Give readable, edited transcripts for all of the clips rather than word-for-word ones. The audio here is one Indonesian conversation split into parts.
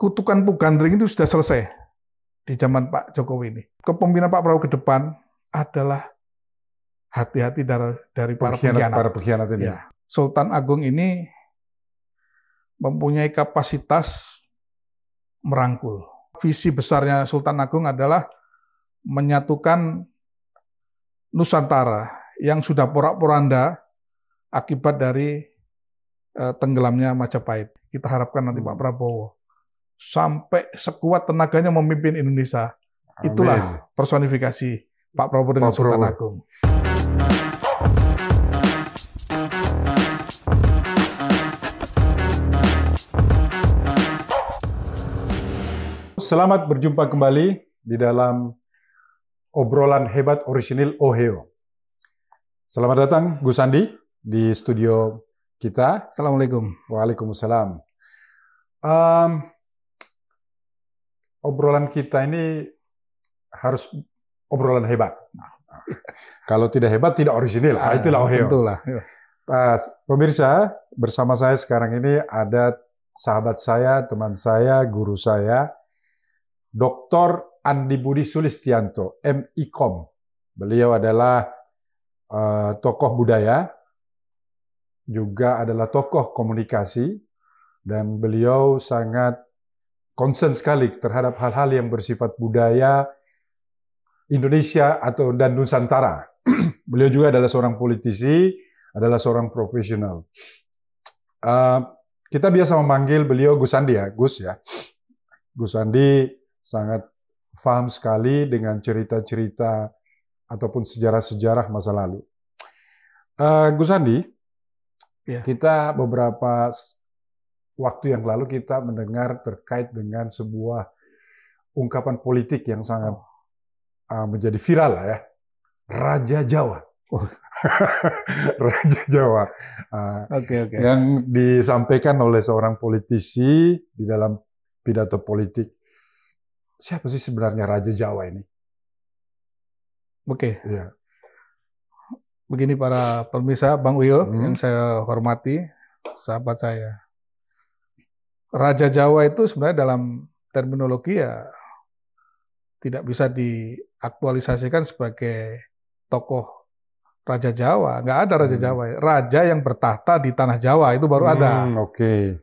kutukan Pugandring itu sudah selesai di zaman Pak Jokowi ini. Kepemimpinan Pak Prabowo ke depan adalah hati-hati dari para pengkhianat. Para pengkhianat ini. Ya. Sultan Agung ini mempunyai kapasitas merangkul. Visi besarnya Sultan Agung adalah menyatukan Nusantara yang sudah porak-poranda akibat dari tenggelamnya Majapahit. Kita harapkan nanti Pak Prabowo sampai sekuat tenaganya memimpin Indonesia. Amin. Itulah personifikasi Pak Prabowo dengan Sultan Agung. Selamat berjumpa kembali di dalam obrolan hebat orisinil Ohio. Selamat datang Gus Andi di studio kita. Assalamualaikum. Waalaikumsalam. Obrolan kita ini harus obrolan hebat. Kalau tidak hebat, tidak orisinil. Itulah Ohio. Tentulah. Pemirsa, bersama saya sekarang ini ada sahabat saya, teman saya, guru saya, Dr. Andi Budi Sulistianto, MIKOM. Beliau adalah tokoh budaya, juga adalah tokoh komunikasi, dan beliau sangat concern sekali terhadap hal-hal yang bersifat budaya Indonesia dan Nusantara. Beliau juga adalah seorang politisi, adalah seorang profesional. Kita biasa memanggil beliau Gus Andi ya, Gus ya. Gus Andi sangat paham sekali dengan cerita-cerita ataupun sejarah-sejarah masa lalu. Gus Andi, ya. Kita beberapa waktu yang lalu kita mendengar terkait dengan sebuah ungkapan politik yang sangat menjadi viral ya, Raja Jawa. Raja Jawa. Oke. Yang disampaikan oleh seorang politisi di dalam pidato politik. Siapa sih sebenarnya Raja Jawa ini? Oke. Ya. Begini para pemirsa, Bang Uyo yang saya hormati, sahabat saya. Raja Jawa itu sebenarnya dalam terminologi ya tidak bisa diaktualisasikan sebagai tokoh Raja Jawa. Nggak ada Raja Jawa. Raja yang bertahta di tanah Jawa itu baru ada. Oke.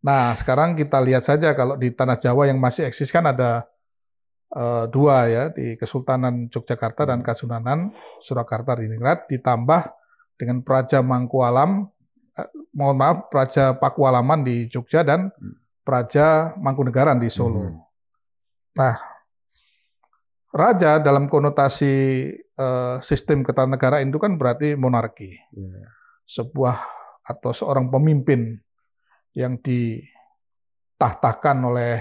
Nah, sekarang kita lihat saja kalau di tanah Jawa yang masih eksis kan ada dua ya, di Kesultanan Yogyakarta dan Kasunanan Surakarta di Ningrat, ditambah dengan Praja Praja Pakualaman di Jogja dan Praja Mangkunegaran di Solo. Nah, raja dalam konotasi sistem ketatanegaraan itu kan berarti monarki. Sebuah atau seorang pemimpin yang ditahtakan oleh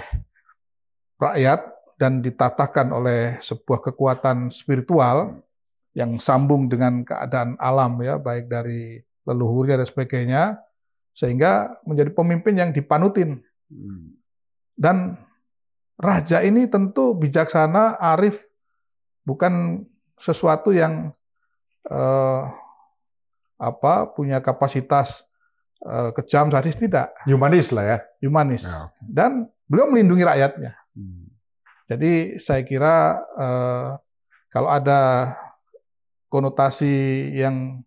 rakyat dan ditatahkan oleh sebuah kekuatan spiritual yang sambung dengan keadaan alam ya, baik dari leluhurnya dan sebagainya, sehingga menjadi pemimpin yang dipanutin. Dan raja ini tentu bijaksana, arif, bukan sesuatu yang punya kapasitas kejam, sadis, tidak. Humanis lah ya. Humanis. Dan beliau melindungi rakyatnya. Jadi saya kira kalau ada konotasi yang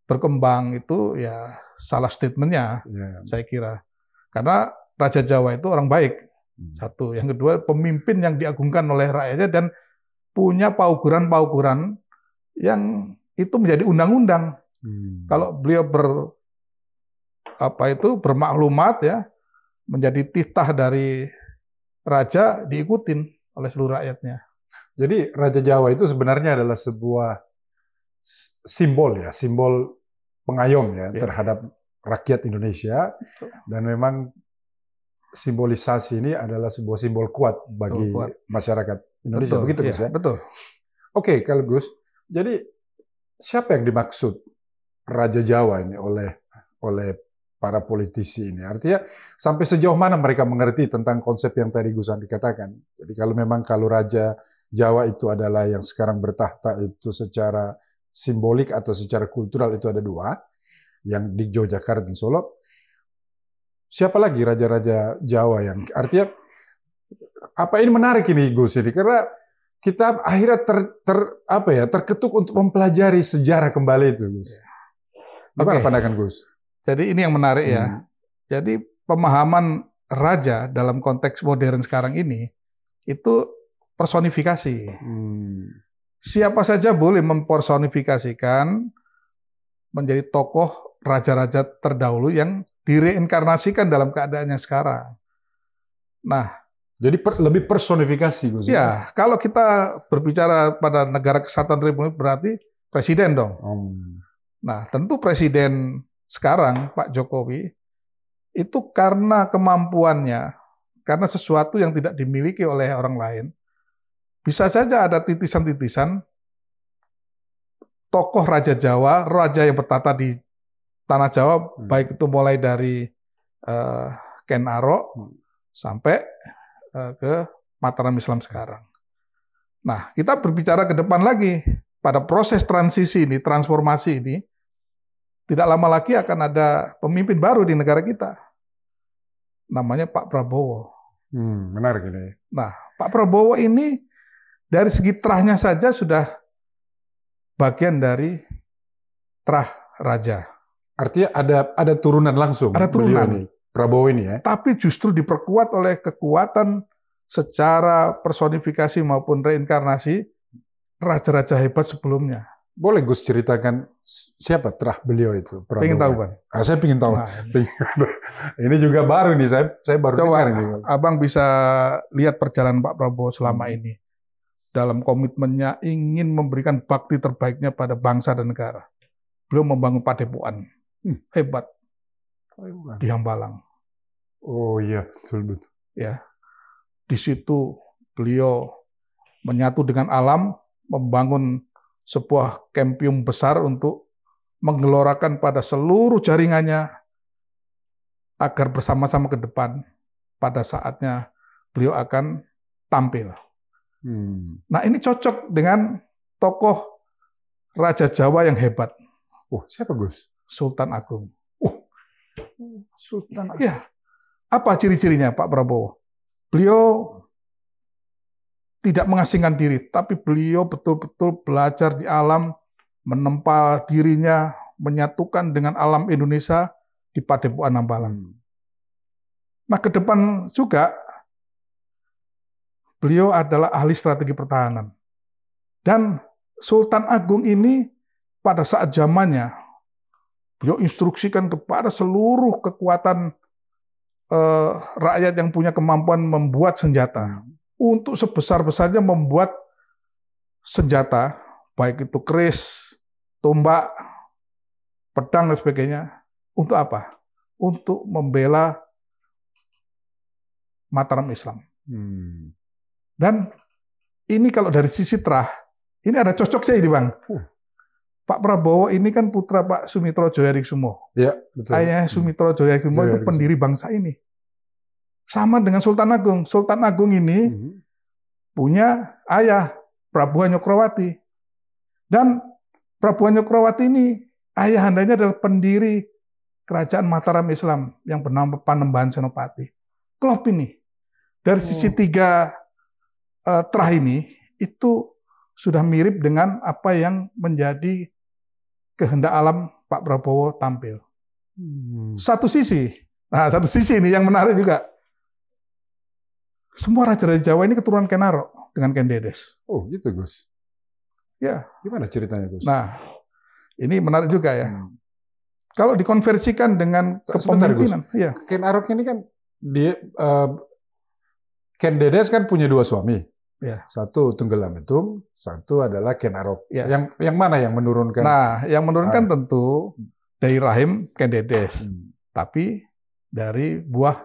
berkembang itu ya salah statementnya, saya kira. Karena Raja Jawa itu orang baik, satu. Yang kedua, pemimpin yang diagungkan oleh rakyatnya dan punya pauguran-pauguran yang itu menjadi undang-undang. Kalau beliau bermaklumat ya, menjadi titah dari raja, diikutin oleh seluruh rakyatnya. Jadi Raja Jawa itu sebenarnya adalah sebuah simbol ya, simbol pengayom ya terhadap rakyat Indonesia. Dan memang simbolisasi ini adalah sebuah simbol kuat bagi masyarakat Indonesia. Begitu Gus ya? Betul. Oke, kalau Gus, jadi siapa yang dimaksud Raja Jawa ini oleh para politisi ini? Artinya sampai sejauh mana mereka mengerti tentang konsep yang tadi Gus Andi katakan. Jadi kalau Raja Jawa itu adalah yang sekarang bertahta itu secara simbolik atau secara kultural itu ada dua, yang di Yogyakarta dan Solo. Siapa lagi raja-raja Jawa yang artinya Apa ini menarik ini Gus ini karena kita akhirnya terketuk untuk mempelajari sejarah kembali itu Gus. Gimana pandangan Gus? Jadi ini yang menarik ya. Jadi pemahaman raja dalam konteks modern sekarang ini itu personifikasi. Siapa saja boleh mempersonifikasikan menjadi tokoh raja-raja terdahulu yang direinkarnasikan dalam keadaan yang sekarang. Nah, jadi lebih personifikasi Gus. Ya, kalau kita berbicara pada negara kesatuan republik berarti presiden dong. Nah, tentu presiden sekarang Pak Jokowi itu karena kemampuannya, karena sesuatu yang tidak dimiliki oleh orang lain, bisa saja ada titisan-titisan tokoh Raja Jawa, raja yang bertata di tanah Jawa, baik itu mulai dari Ken Arok sampai ke Mataram Islam sekarang. Nah, kita berbicara ke depan lagi, pada proses transisi ini, transformasi ini, tidak lama lagi akan ada pemimpin baru di negara kita. Namanya Pak Prabowo. Menarik ini. Nah, Pak Prabowo ini dari segi terahnya saja sudah bagian dari terah raja. Artinya ada turunan langsung. Ada turunan. Prabowo ini ya. Tapi justru diperkuat oleh kekuatan secara personifikasi maupun reinkarnasi raja-raja hebat sebelumnya. Boleh Gus ceritakan siapa terah beliau itu? Prabowo. Pengen tahu, Bang? Saya pengen tahu. Nah, ini juga baru nih, saya baru coba dengar. Abang bisa lihat perjalanan Pak Prabowo selama ini. Dalam komitmennya ingin memberikan bakti terbaiknya pada bangsa dan negara. Beliau membangun padepokan. Hebat. Di Hambalang. Oh iya, betul. Ya. Di situ beliau menyatu dengan alam, membangun sebuah kempium besar untuk menggelorakan pada seluruh jaringannya agar bersama-sama ke depan pada saatnya beliau akan tampil. Nah, ini cocok dengan tokoh Raja Jawa yang hebat. Siapa Gus? Sultan Agung. Sultan Agung. Ya. Apa ciri-cirinya Pak Prabowo? Beliau tidak mengasingkan diri, tapi beliau betul-betul belajar di alam, menempa dirinya, menyatukan dengan alam Indonesia di Padepokan Hambalang. Nah, ke depan juga, beliau adalah ahli strategi pertahanan. Dan Sultan Agung ini pada saat zamannya, beliau instruksikan kepada seluruh kekuatan rakyat yang punya kemampuan membuat senjata. Untuk sebesar-besarnya membuat senjata, baik itu keris, tombak, pedang, dan sebagainya. Untuk apa? Untuk membela Mataram Islam. Dan ini kalau dari sisi terah, ini ada cocoknya ini Bang. Pak Prabowo ini kan putra Pak Sumitro Djoyorekusumo. Ya, betul. Ayah Sumitro Djoyorekusumo itu pendiri bangsa ini. Sama dengan Sultan Agung. Sultan Agung ini punya ayah, Prabu Hanyokroowati. Dan Prabu Hanyokroowati ini, ayahandanya adalah pendiri kerajaan Mataram Islam yang bernama Panembahan Senopati. Klop ini. Dari sisi tiga terah ini, itu sudah mirip dengan apa yang menjadi kehendak alam Pak Prabowo tampil. Satu sisi ini yang menarik juga. Semua raja-raja Jawa ini keturunan Ken Arok dengan Ken Dedes. Oh gitu Gus. Ya. Gimana ceritanya Gus? Nah, ini menarik juga ya. Kalau dikonversikan dengan kepemimpinan. Ya. Ken Arok ini kan dia Ken Dedes kan punya dua suami. Ya. Satu Tunggal-Ametung, satu adalah Ken Arok. Ya. Yang mana yang menurunkan? Nah, yang menurunkan tentu dari rahim Ken Dedes, tapi dari buah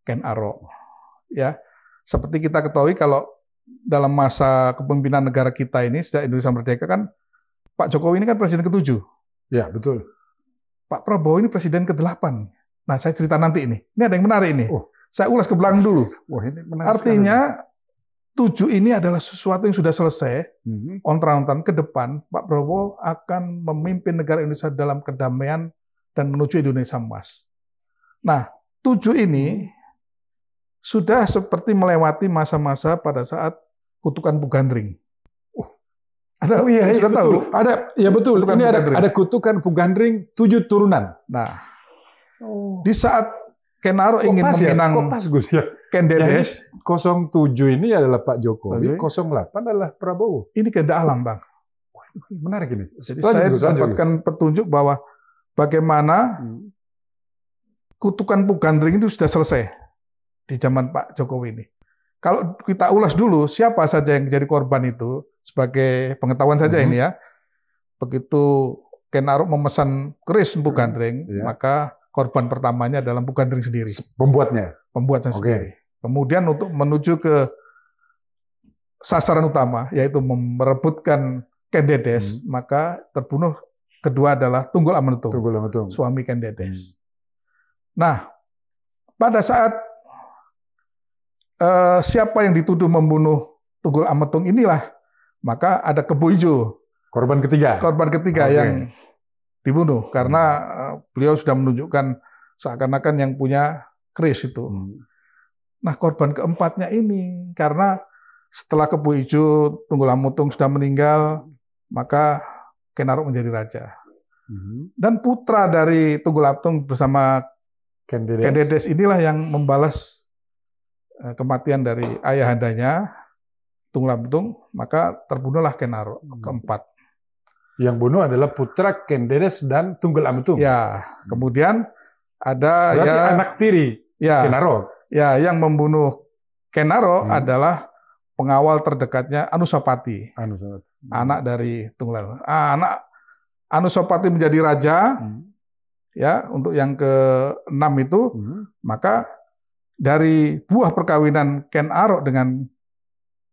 Ken Arok. Ya, seperti kita ketahui kalau dalam masa kepemimpinan negara kita ini sejak Indonesia merdeka kan Pak Jokowi ini kan presiden ke-7. Ya, betul. Pak Prabowo ini presiden ke-8. Nah, saya cerita nanti ini. Ini ada yang menarik ini. Saya ulas ke belakang dulu. Ini menarik. Artinya 7 ini adalah sesuatu yang sudah selesai. Ontran-ontran ke depan Pak Prabowo akan memimpin negara Indonesia dalam kedamaian dan menuju Indonesia emas. Nah, 7 ini sudah seperti melewati masa-masa pada saat kutukan Pugandring. Ada, Oh iya, sudah betul. tahu? Ada, ya betul. Kutukan Ini Pugandring. ada kutukan Pugandring 7 turunan. Nah, di saat Ken Arok ingin Kok meminang pas Gus ya? Ken Dedes, 07 ini adalah Pak Jokowi, Oke. 08 adalah Prabowo. ini kehendak alam, Bang. Menarik ini. Jadi saya dapatkan petunjuk bahwa bagaimana kutukan Pugandring itu sudah selesai di zaman Pak Jokowi ini. Kalau kita ulas dulu siapa saja yang jadi korban itu, sebagai pengetahuan saja ini ya. Begitu Ken Arok memesan keris Pugandring, maka korban pertamanya adalah Pugandring sendiri. Pembuatnya Sendiri. Kemudian untuk menuju ke sasaran utama, yaitu merebutkan Ken Dedes, maka terbunuh kedua adalah Tunggul Ametung, suami Ken Dedes. Nah, pada saat siapa yang dituduh membunuh Tunggul Ametung inilah, maka ada Kebo Ijo, korban ketiga yang dibunuh karena beliau sudah menunjukkan seakan-akan yang punya keris itu. Nah, korban keempatnya ini karena setelah Kebo Ijo, Tunggul Ametung sudah meninggal, maka Ken Arok menjadi raja. Dan putra dari Tunggul Ametung bersama Ken Dedes inilah yang membalas kematian dari ayahandanya Tunggul Ametung, maka terbunuhlah Ken Arok keempat. Yang bunuh adalah putra Ken Dedes dan Tunggul Ametung. Ya, kemudian ada berarti anak tiri Ken Arok. Ya, yang membunuh Ken Arok adalah pengawal terdekatnya Anusapati. Anak dari Tunggul Ametung. Anak Anusapati menjadi raja. Ya, untuk yang ke-6 itu, maka dari buah perkawinan Ken Arok dengan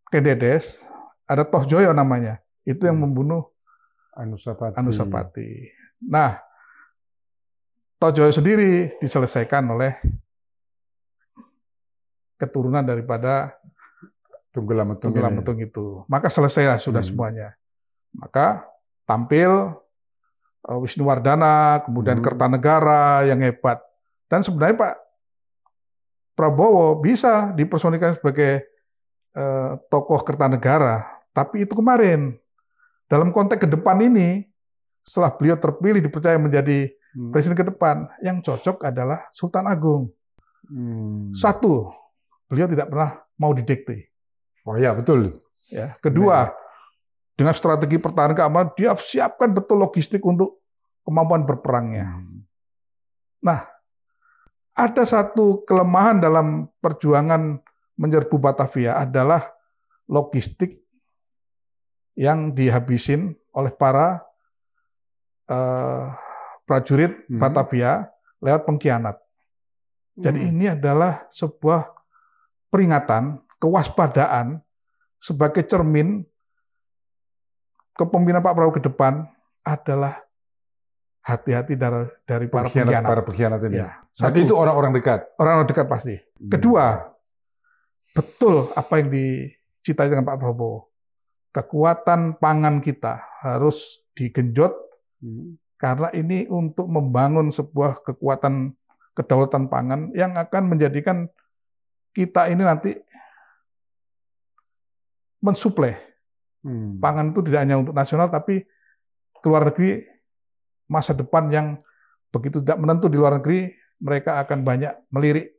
Ken Dedes, ada Tohjoyo namanya. Itu yang membunuh Anusapati. Nah, Tohjoyo sendiri diselesaikan oleh keturunan daripada Tunggul Ametung itu. Maka selesailah sudah semuanya. Maka tampil Wisnuwardana, kemudian Kertanegara yang hebat. Dan sebenarnya Pak Prabowo bisa dipersonikan sebagai tokoh Kertanegara, tapi itu kemarin. Dalam konteks ke depan ini, setelah beliau terpilih dipercaya menjadi presiden ke depan, yang cocok adalah Sultan Agung. Satu, beliau tidak pernah mau didikte. Oh ya, betul. Ya. Kedua, dengan strategi pertahanan keamanan, dia siapkan betul logistik untuk kemampuan berperangnya. Nah, ada satu kelemahan dalam perjuangan menyerbu Batavia adalah logistik yang dihabisin oleh para prajurit Batavia lewat pengkhianat. Jadi ini adalah sebuah peringatan, kewaspadaan sebagai cermin kepemimpinan Pak Prabowo ke depan adalah hati-hati dari para pengkhianat ini. Ya. Dan itu orang-orang dekat. Orang-orang dekat pasti. Kedua, betul apa yang dicitai dengan Pak Prabowo. Kekuatan pangan kita harus digenjot karena ini untuk membangun sebuah kekuatan kedaulatan pangan yang akan menjadikan kita ini nanti mensuplai pangan itu tidak hanya untuk nasional tapi ke luar negeri. Masa depan yang begitu tidak menentu di luar negeri, mereka akan banyak melirik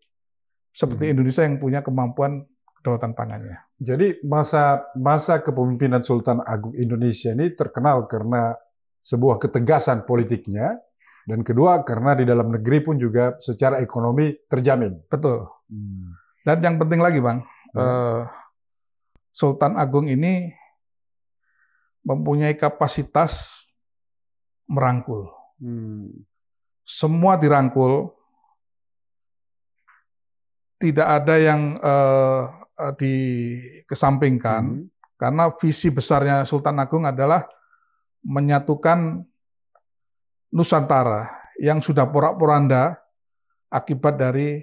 seperti Indonesia yang punya kemampuan kedaulatan pangannya. Jadi masa kepemimpinan Sultan Agung Indonesia ini terkenal karena sebuah ketegasan politiknya, dan kedua karena di dalam negeri pun juga secara ekonomi terjamin. Betul. Dan yang penting lagi, Bang, Sultan Agung ini mempunyai kapasitas merangkul. Semua dirangkul, tidak ada yang dikesampingkan, karena visi besarnya Sultan Agung adalah menyatukan Nusantara yang sudah porak-poranda akibat dari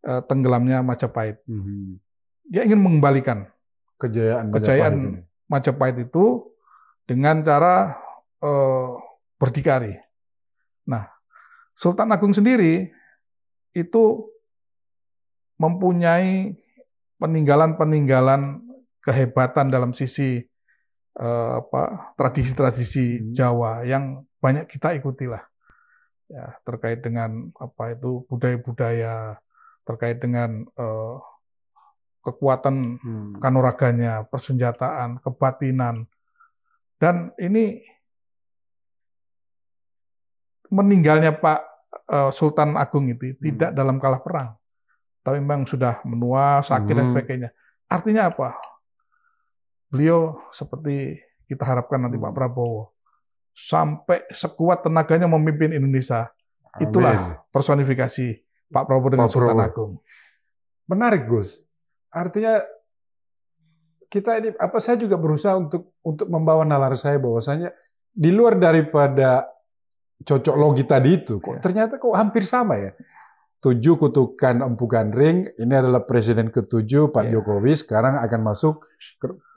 tenggelamnya Majapahit. Dia ingin mengembalikan kejayaan Majapahit itu dengan cara berdikari. Nah, Sultan Agung sendiri itu mempunyai peninggalan-peninggalan kehebatan dalam sisi tradisi-tradisi Jawa yang banyak kita ikutilah. Ya, terkait dengan budaya-budaya, terkait dengan kekuatan kanuraganya, persenjataan, kebatinan. Dan ini meninggalnya Pak Sultan Agung itu tidak dalam kalah perang, tapi memang sudah menua, sakit dan sebagainya. Artinya apa? Beliau seperti kita harapkan nanti Pak Prabowo, sampai sekuat tenaganya memimpin Indonesia. Amin. Itulah personifikasi Pak Prabowo dengan Sultan Agung. Menarik, Gus. Artinya saya juga berusaha untuk membawa nalar saya bahwasanya di luar daripada cocok logi tadi itu, ternyata hampir sama ya. 7 kutukan empukan ring, ini adalah presiden ke-7 Pak Jokowi, sekarang akan masuk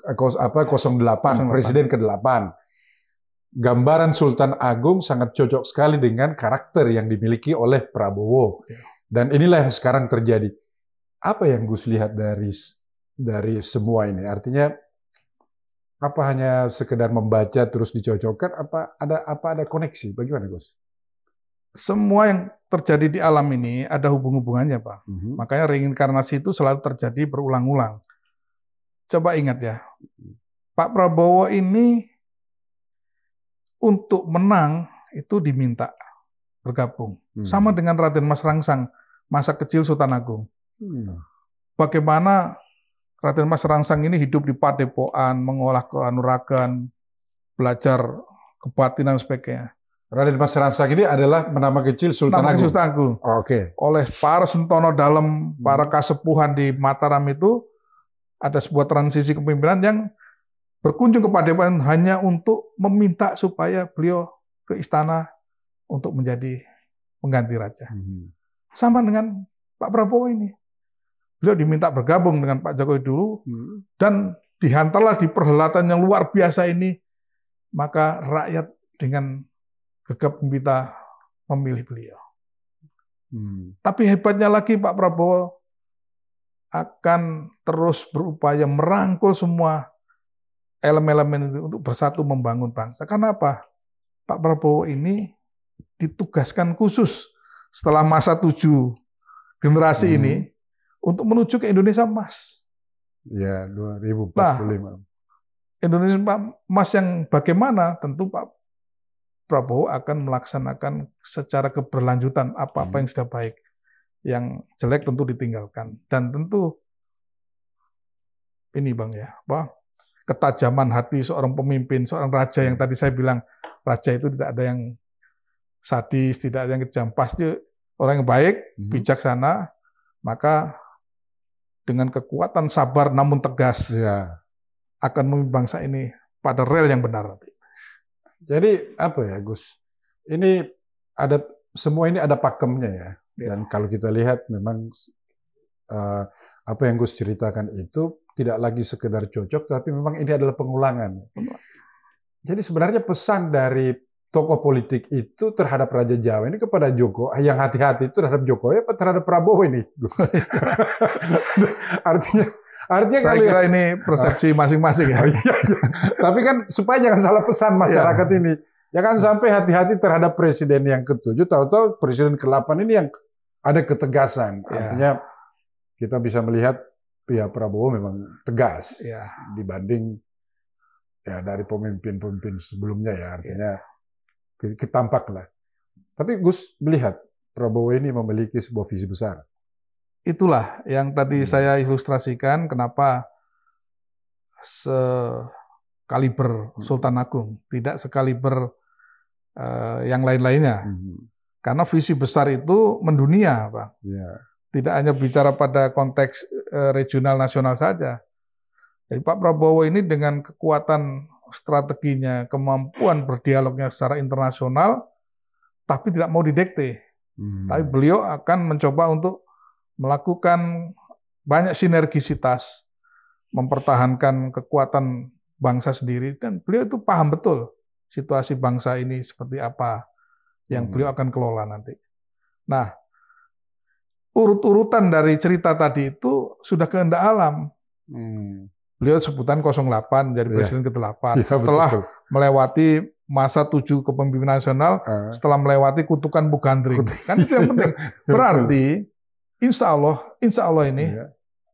08, presiden ke-8. Gambaran Sultan Agung sangat cocok sekali dengan karakter yang dimiliki oleh Prabowo. Dan inilah yang sekarang terjadi. Apa yang Gus lihat dari semua ini? Artinya apa hanya sekedar membaca terus dicocokkan? Apa ada koneksi? Bagaimana, Gus? Semua yang terjadi di alam ini ada hubungannya, Pak. Makanya reinkarnasi itu selalu terjadi berulang-ulang. Coba ingat ya, Pak Prabowo ini untuk menang itu diminta bergabung. Sama dengan Raden Mas Rangsang, masa kecil Sultan Agung. Bagaimana Raden Mas Rangsang ini hidup di padepokan, mengolah kanuragan, belajar kebatinan sebagainya. Raden Mas Rangsang ini adalah nama kecil Sultan Agung. Sultan Agung. Oleh para sentono dalam, para kasepuhan di Mataram itu ada sebuah transisi kepemimpinan yang berkunjung ke padepokan hanya untuk meminta supaya beliau ke istana untuk menjadi pengganti raja. Sama dengan Pak Prabowo ini. Beliau diminta bergabung dengan Pak Jokowi dulu, dan dihantarlah di perhelatan yang luar biasa ini, maka rakyat dengan gegap gempita memilih beliau. Tapi hebatnya lagi Pak Prabowo akan terus berupaya merangkul semua elemen-elemen itu untuk bersatu membangun bangsa. Karena apa? Pak Prabowo ini ditugaskan khusus setelah masa 7 generasi ini untuk menuju ke Indonesia Emas. Ya, 2045. Indonesia Emas yang bagaimana? Tentu Pak Prabowo akan melaksanakan secara keberlanjutan apa-apa yang sudah baik. Yang jelek tentu ditinggalkan. Dan tentu ini Bang ya, ketajaman hati seorang pemimpin, seorang raja yang tadi saya bilang, raja itu tidak ada yang sadis, tidak ada yang kejam. Pasti orang yang baik, bijaksana, maka dengan kekuatan sabar namun tegas akan memimpin bangsa ini pada rel yang benar nanti. Jadi apa ya Gus? Ini semua ini ada pakemnya ya. Dan kalau kita lihat memang apa yang Gus ceritakan itu tidak lagi sekedar cocok, tapi memang ini adalah pengulangan. Jadi sebenarnya pesan dari tokoh politik itu terhadap Raja Jawa ini kepada Jokowi, yang hati-hati itu terhadap Jokowi apa terhadap Prabowo ini? artinya saya kira ini persepsi masing-masing ya. Tapi kan supaya jangan salah pesan masyarakat ini. Jangan sampai hati-hati terhadap presiden yang ke-7, tahu-tahu presiden ke-8 ini yang ada ketegasan. Artinya kita bisa melihat ya Prabowo memang tegas dibanding ya dari pemimpin-pemimpin sebelumnya ya. Artinya tampak lah. Tapi Gus melihat Prabowo ini memiliki sebuah visi besar. Itulah yang tadi saya ilustrasikan kenapa sekaliber Sultan Agung, tidak sekaliber yang lain-lainnya. Karena visi besar itu mendunia, Pak. Tidak hanya bicara pada konteks regional nasional saja. Jadi Pak Prabowo ini dengan kekuatan strateginya, kemampuan berdialognya secara internasional, tapi tidak mau didikte. Tapi beliau akan mencoba untuk melakukan banyak sinergisitas, mempertahankan kekuatan bangsa sendiri, dan beliau itu paham betul situasi bangsa ini seperti apa yang beliau akan kelola nanti. Nah, urut-urutan dari cerita tadi itu sudah kehendak alam. Beliau sebutan 08 menjadi presiden ke-8. Setelah melewati masa 7 kepemimpinan nasional, setelah melewati kutukan Bugandring. Kan itu yang penting. Berarti insya Allah ini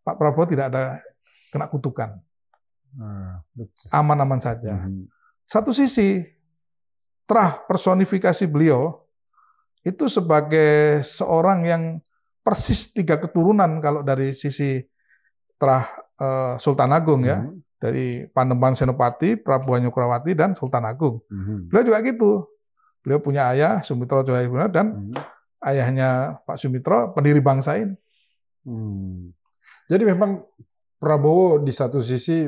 Pak Prabowo tidak ada kena kutukan. Aman-aman saja. Satu sisi, terah personifikasi beliau itu sebagai seorang yang persis 3 keturunan kalau dari sisi terah Sultan Agung ya, dari Panembahan Senopati, Prabu Hanyokrawati dan Sultan Agung. Beliau juga gitu. Beliau punya ayah Sumitro Jayabuna dan ayahnya Pak Sumitro pendiri bangsa ini. Jadi memang Prabowo di satu sisi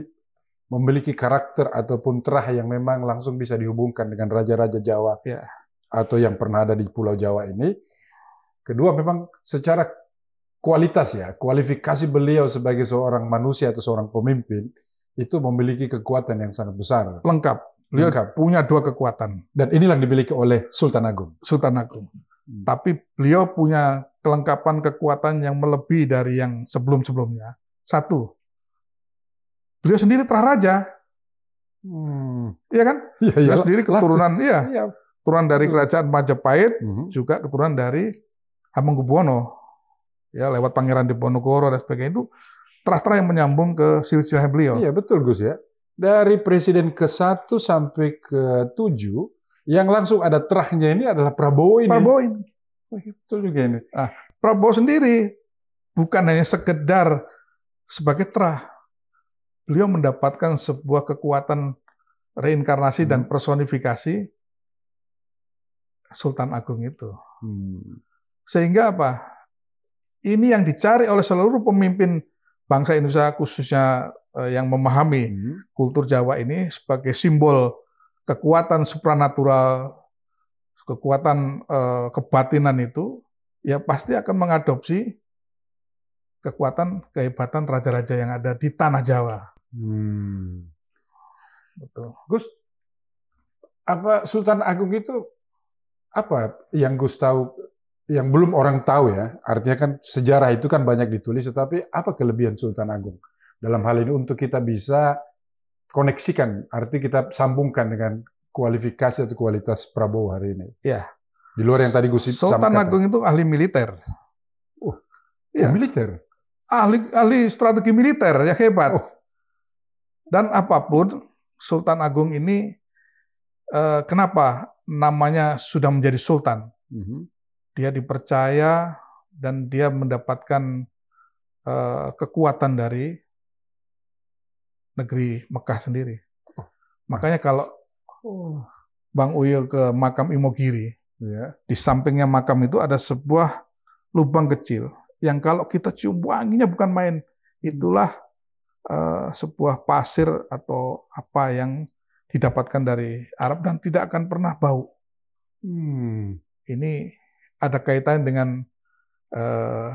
memiliki karakter ataupun terah yang memang langsung bisa dihubungkan dengan raja-raja Jawa atau yang pernah ada di Pulau Jawa ini. Kedua, memang secara kualitas ya, kualifikasi beliau sebagai seorang manusia atau seorang pemimpin itu memiliki kekuatan yang sangat besar. Lengkap. Beliau punya 2 kekuatan. Dan inilah yang dimiliki oleh Sultan Agung. Sultan Agung. Tapi beliau punya kelengkapan kekuatan yang melebihi dari yang sebelum-sebelumnya. 1, beliau sendiri terah raja. Iya kan? Beliau sendiri keturunan, keturunan dari kerajaan Majapahit, juga keturunan dari Hamengkubuwono. Ya, lewat Pangeran Diponegoro dan sebagainya, itu terah-terah yang menyambung ke silsilah beliau. Iya, betul Gus ya. Dari presiden ke-1 sampai ke-7, yang langsung ada terahnya ini adalah Prabowo ini. Prabowo ini. Betul juga ini. Prabowo sendiri bukan hanya sekedar sebagai terah. Beliau mendapatkan sebuah kekuatan reinkarnasi dan personifikasi Sultan Agung itu. Sehingga apa? Ini yang dicari oleh seluruh pemimpin bangsa Indonesia, khususnya yang memahami kultur Jawa ini sebagai simbol kekuatan supranatural, kekuatan kebatinan itu, ya pasti akan mengadopsi kekuatan kehebatan raja-raja yang ada di tanah Jawa. Betul. Gus, apa Sultan Agung itu apa yang Gus tahu? Yang belum orang tahu ya, artinya kan sejarah itu kan banyak ditulis, tetapi apa kelebihan Sultan Agung dalam hal ini untuk kita bisa koneksikan, arti kita sambungkan dengan kualifikasi atau kualitas Prabowo hari ini? Ya. Di luar yang tadi Gus Sultan Agung itu ahli militer. Militer? Ahli strategi militer, ya hebat. Dan apapun, Sultan Agung ini, kenapa namanya sudah menjadi Sultan? Dia dipercaya dan dia mendapatkan kekuatan dari negeri Mekah sendiri. Makanya kalau Bang Uyo ke makam Imogiri, di sampingnya makam itu ada sebuah lubang kecil yang kalau kita cium wanginya bukan main. Itulah sebuah pasir atau apa yang didapatkan dari Arab dan tidak akan pernah bau. Ini ada kaitan dengan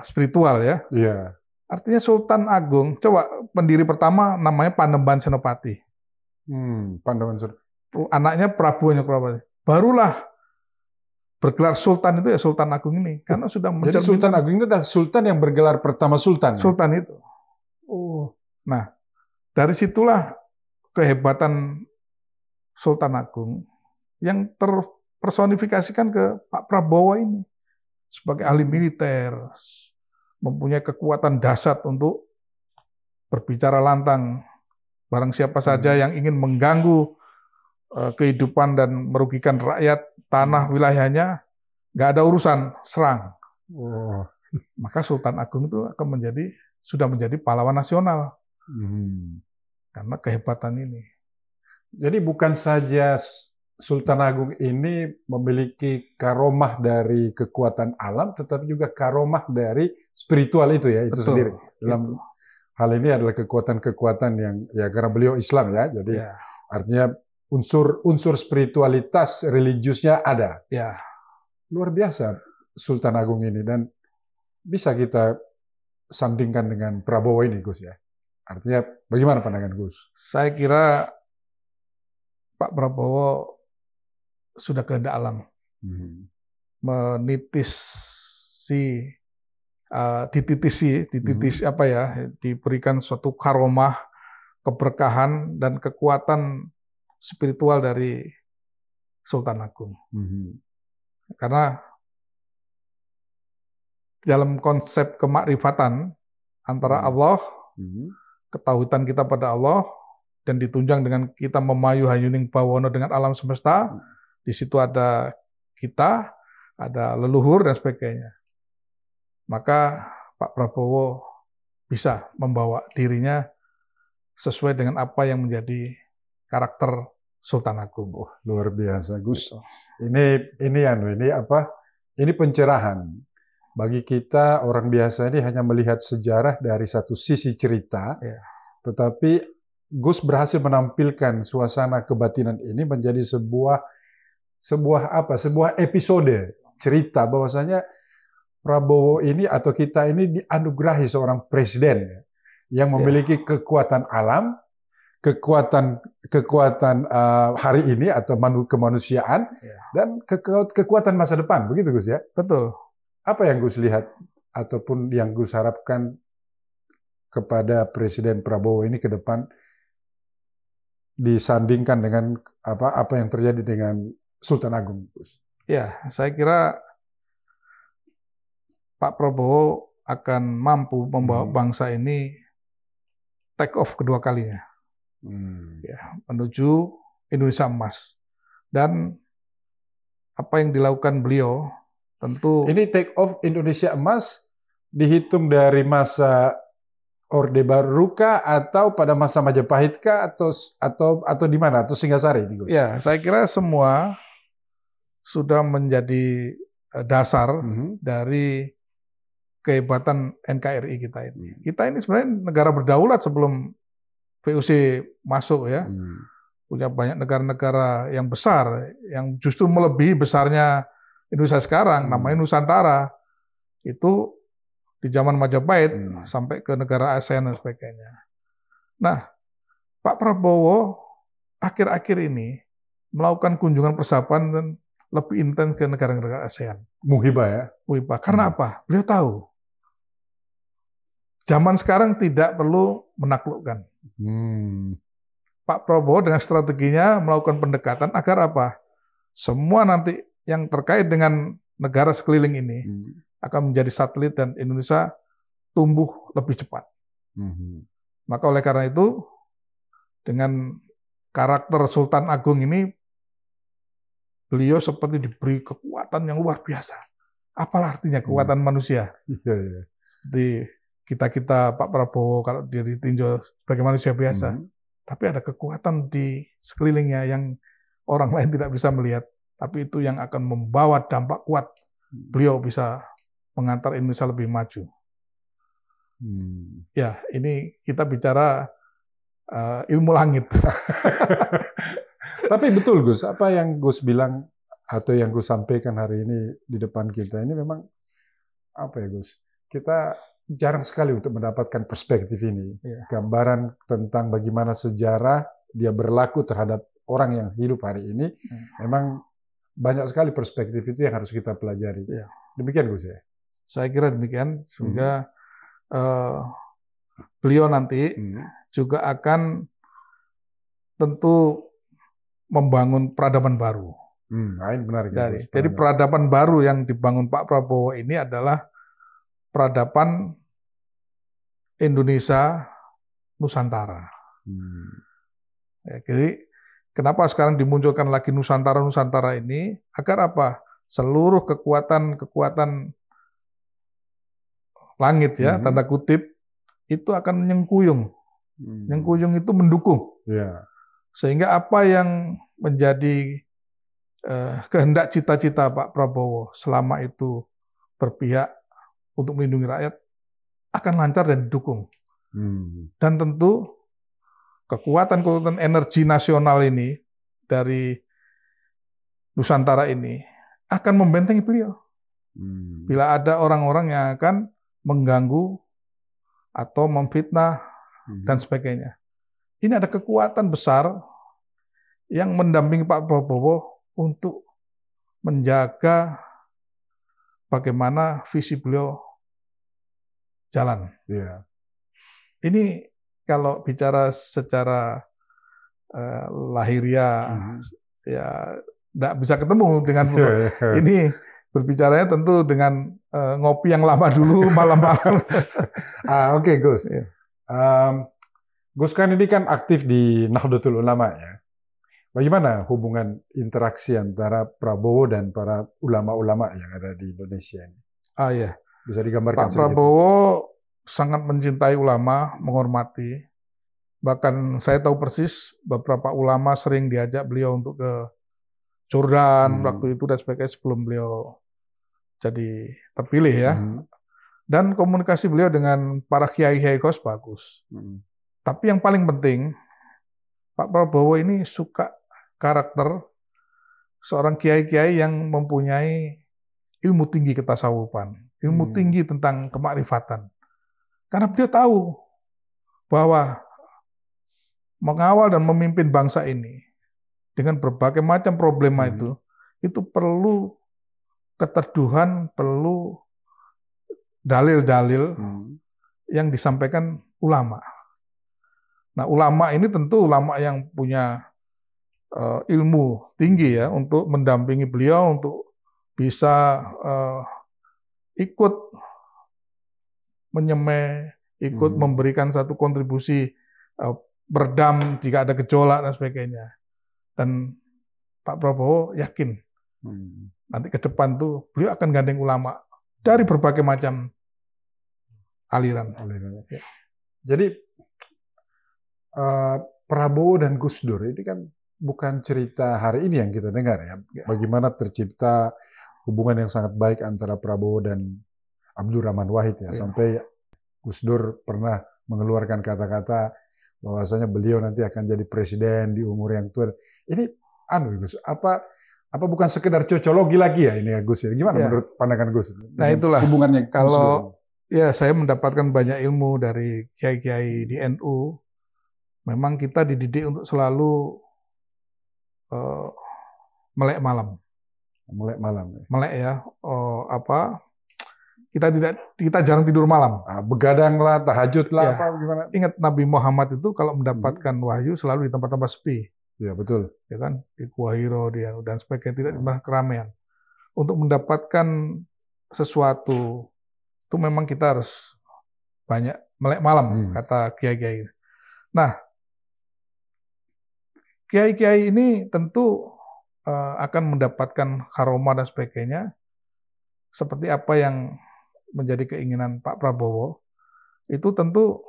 spiritual ya. Artinya Sultan Agung, coba pendiri pertama namanya Panembahan Senopati. Anaknya Prabu Hanyokrawati. Barulah bergelar Sultan itu ya Sultan Agung ini. Karena sudah jadi Sultan Agung itu adalah Sultan yang bergelar pertama Sultan. Sultan itu. Nah, dari situlah kehebatan Sultan Agung yang terpersonifikasikan ke Pak Prabowo ini. Sebagai ahli militer, mempunyai kekuatan dahsyat untuk berbicara lantang. Barang siapa saja yang ingin mengganggu kehidupan dan merugikan rakyat, tanah, wilayahnya, nggak ada urusan, serang. Maka Sultan Agung itu akan sudah menjadi pahlawan nasional. Karena kehebatan ini. Jadi bukan saja Sultan Agung ini memiliki karomah dari kekuatan alam, tetapi juga karomah dari spiritual itu ya, itu sendiri. Dalam hal ini adalah kekuatan-kekuatan yang ya karena beliau Islam ya, jadi artinya unsur spiritualitas religiusnya ada. Luar biasa Sultan Agung ini dan bisa kita sandingkan dengan Prabowo ini, Gus ya. Artinya bagaimana pandangan Gus? Saya kira Pak Prabowo sudah kehendak alam menitisi dititisi apa ya, diberikan suatu karomah, keberkahan dan kekuatan spiritual dari Sultan Agung. Karena dalam konsep kemakrifatan antara Allah, ketauhidan kita pada Allah, dan ditunjang dengan kita memayu hayuning bawono dengan alam semesta, di situ ada kita, ada leluhur dan sebagainya. Maka Pak Prabowo bisa membawa dirinya sesuai dengan apa yang menjadi karakter Sultan Agung. Oh, luar biasa, Gus. Ini pencerahan. Bagi kita orang biasa ini hanya melihat sejarah dari satu sisi cerita, tetapi Gus berhasil menampilkan suasana kebatinan ini menjadi sebuah episode cerita bahwasanya Prabowo ini atau kita ini dianugerahi seorang presiden yang memiliki kekuatan alam, kekuatan hari ini atau kemanusiaan, dan kekuatan masa depan, begitu Gus ya? Betul. Apa yang Gus lihat ataupun yang Gus harapkan kepada Presiden Prabowo ini ke depan disandingkan dengan apa yang terjadi dengan Sultan Agung, Gus? Ya, saya kira Pak Prabowo akan mampu membawa bangsa ini take off kedua kalinya, menuju Indonesia emas. Dan apa yang dilakukan beliau tentu ini take off Indonesia emas dihitung dari masa Orde Baru kah atau pada masa Majapahit kah atau di mana atau Singasari ini, Gus? Ya, saya kira semua sudah menjadi dasar dari kehebatan NKRI kita ini. Kita ini sebenarnya negara berdaulat sebelum VOC masuk ya. Punya banyak negara-negara yang besar yang justru melebihi besarnya Indonesia sekarang, namanya Nusantara. Itu di zaman Majapahit sampai ke negara ASEAN dan sebagainya. Nah, Pak Prabowo akhir-akhir ini melakukan kunjungan persahabatan dan lebih intens ke negara-negara ASEAN. Muhibah ya? Muhibah. Karena apa? Beliau tahu zaman sekarang tidak perlu menaklukkan. Pak Prabowo dengan strateginya melakukan pendekatan agar apa? Semua nanti yang terkait dengan negara sekeliling ini akan menjadi satelit dan Indonesia tumbuh lebih cepat. Maka oleh karena itu, dengan karakter Sultan Agung ini, beliau seperti diberi kekuatan yang luar biasa. Apalah artinya kekuatan manusia? Di kita Pak Prabowo kalau dia ditinjau sebagai manusia biasa, tapi ada kekuatan di sekelilingnya yang orang lain tidak bisa melihat. Tapi itu yang akan membawa dampak kuat. Beliau bisa mengantar Indonesia lebih maju. Ya, ini kita bicara ilmu langit. Tapi betul Gus, apa yang Gus bilang atau yang Gus sampaikan hari ini di depan kita ini memang apa ya Gus? Kita jarang sekali untuk mendapatkan perspektif ini. Gambaran tentang bagaimana sejarah dia berlaku terhadap orang yang hidup hari ini. Memang banyak sekali perspektif itu yang harus kita pelajari. Demikian Gus ya? Saya kira demikian. Sehingga beliau nanti juga akan tentu membangun peradaban baru. Benar, jadi peradaban baru yang dibangun Pak Prabowo ini adalah peradaban Indonesia Nusantara. Jadi kenapa sekarang dimunculkan lagi Nusantara ini? Agar apa? Seluruh kekuatan langit ya, tanda kutip, itu akan menyengkuyung. Menyengkuyung itu mendukung. Sehingga apa yang menjadi kehendak cita-cita Pak Prabowo selama itu berpihak untuk melindungi rakyat akan lancar dan didukung. Dan tentu kekuatan energi nasional ini dari Nusantara ini akan membentengi beliau. Bila ada orang-orang yang akan mengganggu atau memfitnah dan sebagainya. Ini ada kekuatan besar yang mendampingi Pak Prabowo untuk menjaga bagaimana visi beliau jalan. Iya. Ini kalau bicara secara lahiriah, ya nggak bisa ketemu dengan ini. Berbicaranya tentu dengan ngopi yang lama dulu malam-malam. Oke, Gus. Gus kan ini kan aktif di Nahdlatul Ulama ya. Bagaimana hubungan interaksi antara Prabowo dan para ulama-ulama yang ada di Indonesia ini? Ya. Bisa digambarkan Pak sedikit? Prabowo sangat mencintai ulama, menghormati. Bahkan saya tahu persis beberapa ulama sering diajak beliau untuk ke Jordan waktu itu dan sebagainya sebelum beliau jadi terpilih ya. Dan komunikasi beliau dengan para kiai-kiai kos bagus. Tapi yang paling penting, Pak Prabowo ini suka karakter seorang kiai-kiai yang mempunyai ilmu tinggi ketasawufan, ilmu tinggi tentang kemakrifatan. Karena beliau tahu bahwa mengawal dan memimpin bangsa ini dengan berbagai macam problema itu perlu keteduhan, perlu dalil-dalil yang disampaikan ulama. Nah, ulama ini tentu ulama yang punya ilmu tinggi ya untuk mendampingi beliau untuk bisa ikut menyemai, ikut memberikan satu kontribusi beredam jika ada gejolak dan sebagainya. Dan Pak Prabowo yakin nanti ke depan tuh beliau akan gandeng ulama dari berbagai macam aliran. Ya. Jadi Prabowo dan Gus Dur ini kan bukan cerita hari ini yang kita dengar ya. Bagaimana tercipta hubungan yang sangat baik antara Prabowo dan Abdurrahman Wahid ya. Sampai Gus Dur pernah mengeluarkan kata-kata bahwasanya beliau nanti akan jadi presiden di umur yang tua. Ini Gus, apa bukan sekedar cocologi lagi ya ini ya Gus ya? Gimana menurut pandangan Gus? Nah itulah hubungannya kalau ya saya mendapatkan banyak ilmu dari kiai-kiai di NU. Memang kita dididik untuk selalu melek malam. Melek malam. Melek ya. Kita jarang tidur malam. Begadang lah, tahajud lah, ya. Gimana? Ingat Nabi Muhammad itu kalau mendapatkan wahyu selalu di tempat-tempat sepi. Ya betul. Ya kan, di Gua Hiro dan sebagainya, tidak di tempat keramaian. Untuk mendapatkan sesuatu itu memang kita harus banyak melek malam, kata kiai-kiai. Nah, kiai-kiai ini tentu akan mendapatkan karomah dan sebagainya seperti apa yang menjadi keinginan Pak Prabowo. Itu tentu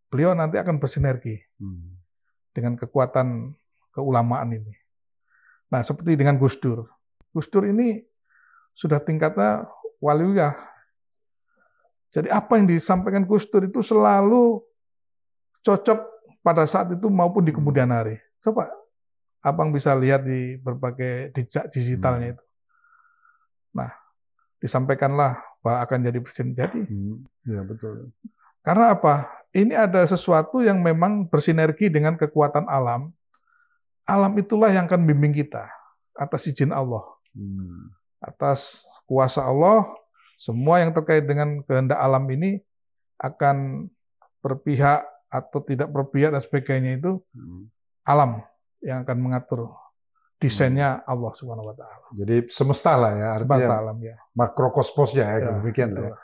beliau nanti akan bersinergi dengan kekuatan keulamaan ini. Nah, seperti dengan Gus Dur. Gus Dur ini sudah tingkatnya waliyullah. Jadi apa yang disampaikan Gus Dur itu selalu cocok pada saat itu maupun di kemudian hari. Coba Abang bisa lihat di berbagai jejak digitalnya itu. Nah, disampaikanlah bahwa akan jadi presiden. Jadi, ya betul. Karena apa? Ini ada sesuatu yang memang bersinergi dengan kekuatan alam. Alam itulah yang akan bimbing kita atas izin Allah, atas kuasa Allah. Semua yang terkait dengan kehendak alam ini akan berpihak atau tidak berpihak dan sebagainya itu alam yang akan mengatur desainnya Allah Subhanahu wa taala. Jadi semesta lah ya, artinya alam, ya. Makrokosmosnya ya, demikian lah.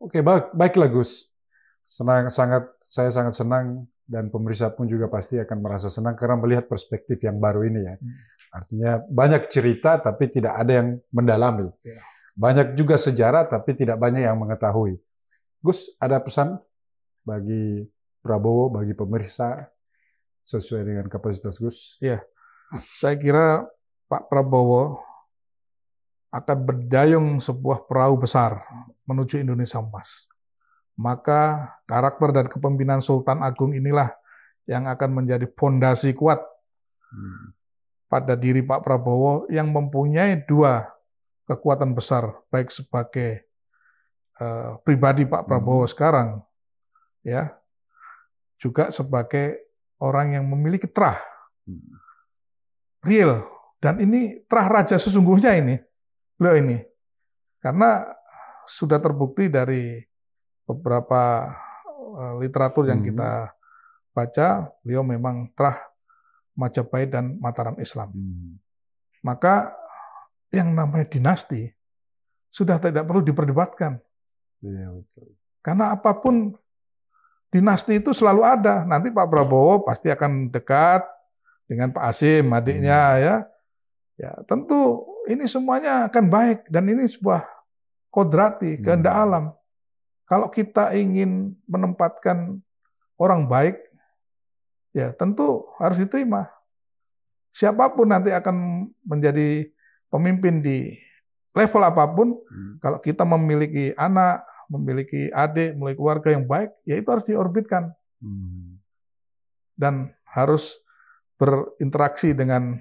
Oke, baiklah Gus. Saya sangat senang dan pemirsa pun juga pasti akan merasa senang karena melihat perspektif yang baru ini ya. Artinya banyak cerita tapi tidak ada yang mendalami. Ya. Banyak juga sejarah tapi tidak banyak yang mengetahui. Gus, ada pesan bagi Prabowo, bagi pemirsa sesuai dengan kapasitas Gus? Ya, saya kira Pak Prabowo akan berdayung sebuah perahu besar menuju Indonesia emas. Maka karakter dan kepemimpinan Sultan Agung inilah yang akan menjadi fondasi kuat pada diri Pak Prabowo yang mempunyai dua kekuatan besar, baik sebagai pribadi Pak Prabowo sekarang, ya, juga sebagai orang yang memiliki terah real, dan ini terah raja sesungguhnya ini, beliau ini, karena sudah terbukti dari beberapa literatur yang kita baca, beliau memang Trah, Majapahit, dan Mataram Islam. Maka yang namanya dinasti sudah tidak perlu diperdebatkan. Iya, betul. Karena apapun dinasti itu selalu ada. Nanti Pak Prabowo pasti akan dekat dengan Pak Hasyim, adiknya ya. Ya, tentu ini semuanya akan baik dan ini sebuah kodrati, kehendak alam. Kalau kita ingin menempatkan orang baik, ya tentu harus diterima. Siapapun nanti akan menjadi pemimpin di level apapun, kalau kita memiliki anak, memiliki adik, memiliki keluarga yang baik, ya itu harus diorbitkan. Dan harus berinteraksi dengan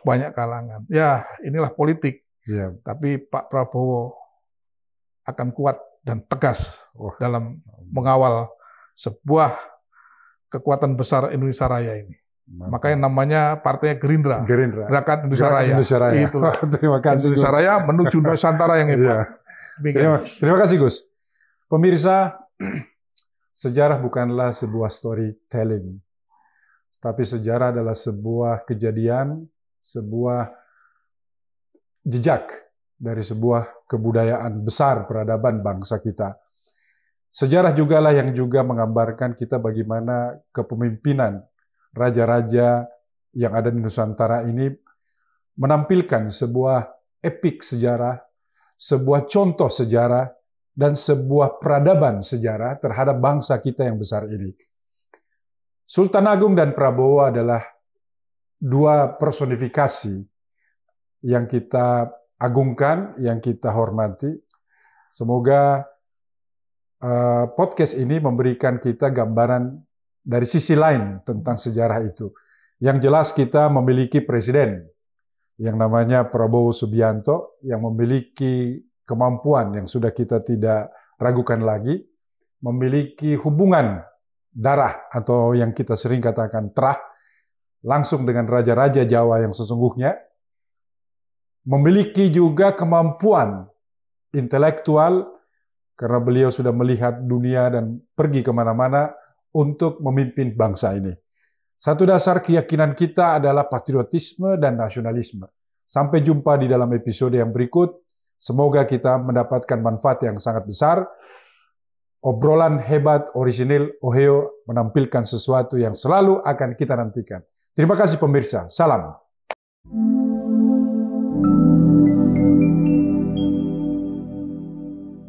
banyak kalangan. Ya, inilah politik. Ya. Tapi Pak Prabowo akan kuat dan tegas dalam mengawal sebuah kekuatan besar Indonesia Raya ini. Makanya namanya partainya Gerindra. Gerakan Indonesia Raya. Itu. Terima kasih, Indonesia Gus. Raya menuju Nusantara yang hebat. Terima kasih, Gus. Pemirsa, sejarah bukanlah sebuah storytelling, tapi sejarah adalah sebuah kejadian, sebuah jejak dari sebuah kebudayaan besar peradaban bangsa kita. Sejarah jugalah yang juga menggambarkan kita bagaimana kepemimpinan raja-raja yang ada di Nusantara ini menampilkan sebuah epik sejarah, sebuah contoh sejarah, dan sebuah peradaban sejarah terhadap bangsa kita yang besar ini. Sultan Agung dan Prabowo adalah dua personifikasi yang kita agungkan, yang kita hormati. Semoga podcast ini memberikan kita gambaran dari sisi lain tentang sejarah itu. Yang jelas kita memiliki presiden yang namanya Prabowo Subianto, yang memiliki kemampuan yang sudah kita tidak ragukan lagi, memiliki hubungan darah atau yang kita sering katakan trah, langsung dengan raja-raja Jawa yang sesungguhnya, memiliki juga kemampuan intelektual karena beliau sudah melihat dunia dan pergi kemana-mana untuk memimpin bangsa ini. Satu dasar keyakinan kita adalah patriotisme dan nasionalisme. Sampai jumpa di dalam episode yang berikut. Semoga kita mendapatkan manfaat yang sangat besar. Obrolan hebat orisinil Ohio menampilkan sesuatu yang selalu akan kita nantikan. Terima kasih pemirsa. Salam.